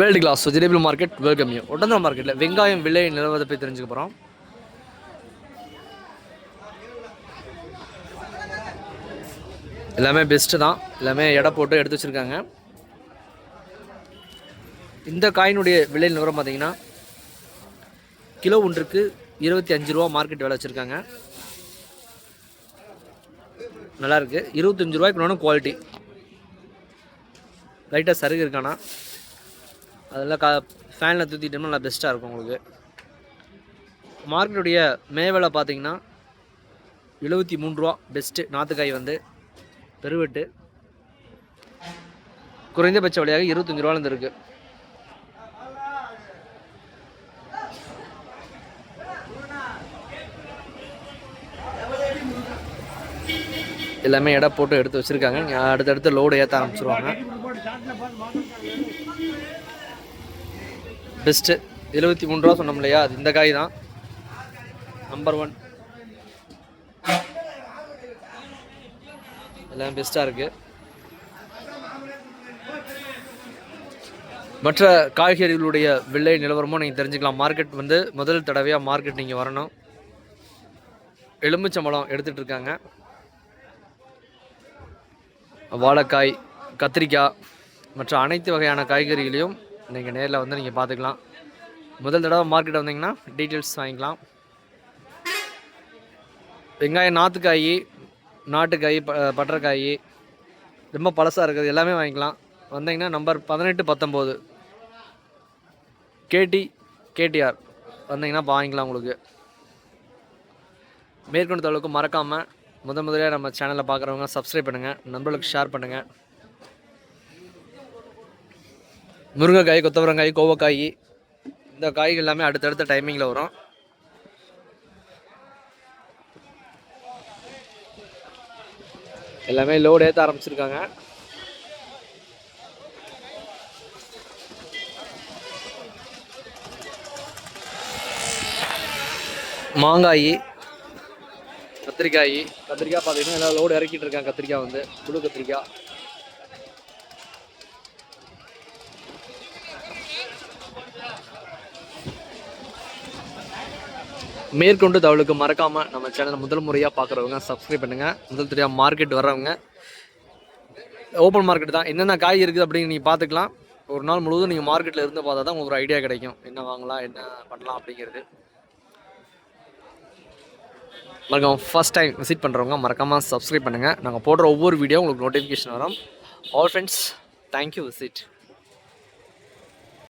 World class vegetable market welcome you. ஒட்டந்தர மார்க்கெட்டில் வெங்காயம் விலை நிலவரத்தை போய் தெரிஞ்சுக்க போகிறோம். எல்லாமே பெஸ்ட்டு தான், எல்லாமே எடை போட்டு எடுத்து வச்சுருக்காங்க. இந்த காயினுடைய விலை நிலவரம் பார்த்தீங்கன்னா கிலோ ஒன்றுக்கு 25 ரூபா மார்க்கெட் விலை வச்சுருக்காங்க. நல்லாயிருக்கு. 25 ரூபாய்க்கு ஒன்று குவாலிட்டி. லைட்டாக சருகு இருக்கானா அதெல்லாம் ஃபேனில் தூத்திட்டோம்னா நல்லா பெஸ்ட்டாக இருக்கும் உங்களுக்கு. மார்க்கெட்டுடைய மேவலை பார்த்தீங்கன்னா 73 ரூபா பெஸ்ட்டு. நாற்றுக்காய் வந்து பெருவெட்டு குறைந்தபட்ச விலையாக 25 ரூபாலேருந்து இருக்குது. எல்லாமே எடை போட்டு எடுத்து வச்சுருக்காங்க. அடுத்தடுத்து லோடு ஏற்ற ஆரம்பிச்சிருவாங்க. பெஸ்ட்டு 73 ரூபா சொன்னோம் இல்லையா, அது இந்த காய் தான் நம்பர் 1. எல்லாம் பெஸ்ட்டாக இருக்குது. மற்ற காய்கறிகளுடைய விலை நிலவரமும் நீங்கள் தெரிஞ்சுக்கலாம். மார்க்கெட் வந்து முதல் தடவையாக மார்க்கெட் நீங்கள் வரணும். எலுமிச்சம்பழம் எடுத்துகிட்டு இருக்காங்க. வாழைக்காய், கத்திரிக்காய் மற்ற அனைத்து வகையான காய்கறிகளையும் நீங்கள் நேரில் வந்து நீங்கள் பார்த்துக்கலாம். முதல் தடவை மார்க்கெட் வந்தீங்கன்னா டீட்டெயில்ஸ் வாங்கிக்கலாம். வெங்காயம், நாற்றுக்காய், நாட்டுக்காய், பட்டரைக்காய் ரொம்ப பழசாக இருக்குது, எல்லாமே வாங்கிக்கலாம். வந்தீங்கன்னா நம்பர் 18-19 கேடிஆர் வந்தீங்கன்னா வாங்கிக்கலாம். உங்களுக்கு மேற்கொண்டு தகவலுக்கு மறக்காமல் முதலியாக நம்ம சேனலில் பார்க்குறவங்க சப்ஸ்கிரைப் பண்ணுங்கள், நண்பர்களுக்கு ஷேர் பண்ணுங்கள். முருங்கைக்காய், கொத்தவரங்காய், கோவக்காய் இந்த காய்கள் எல்லாமே அடுத்தடுத்த டைமிங்கில் வரும். எல்லாமே லோடு ஏற்ற ஆரம்பிச்சிருக்காங்க. மாங்காய், கத்திரிக்காய் பார்த்தீங்கன்னா எல்லாம் லோடு இறக்கிட்டு இருக்காங்க. கத்திரிக்காய் வந்து புழு கத்திரிக்காய். மேற்கொண்டு தகவலுக்கு மறக்காமல் நம்ம சேனலை முதல் முறையாக பார்க்குறவங்க சப்ஸ்கிரைப் பண்ணுங்கள். முதல் தெரியாக மார்க்கெட் வர்றவங்க ஓப்பன் மார்க்கெட் தான், என்னென்ன காய் இருக்குது அப்படின்னு நீங்கள் பார்த்துக்கலாம். ஒரு நாள் முழுவதும் நீங்கள் மார்க்கெட்டில் இருந்து பார்த்தா தான் உங்களுக்கு ஒரு ஐடியா கிடைக்கும், என்ன வாங்கலாம் என்ன பண்ணலாம் அப்படிங்கிறது. மறக்காம ஃபஸ்ட் டைம் விசிட் பண்ணுறவங்க மறக்காமல் சப்ஸ்கிரைப் பண்ணுங்கள். நாங்கள் போடுற ஒவ்வொரு வீடியோ உங்களுக்கு நோட்டிஃபிகேஷன் வரும். All friends, thank you. விசிட்.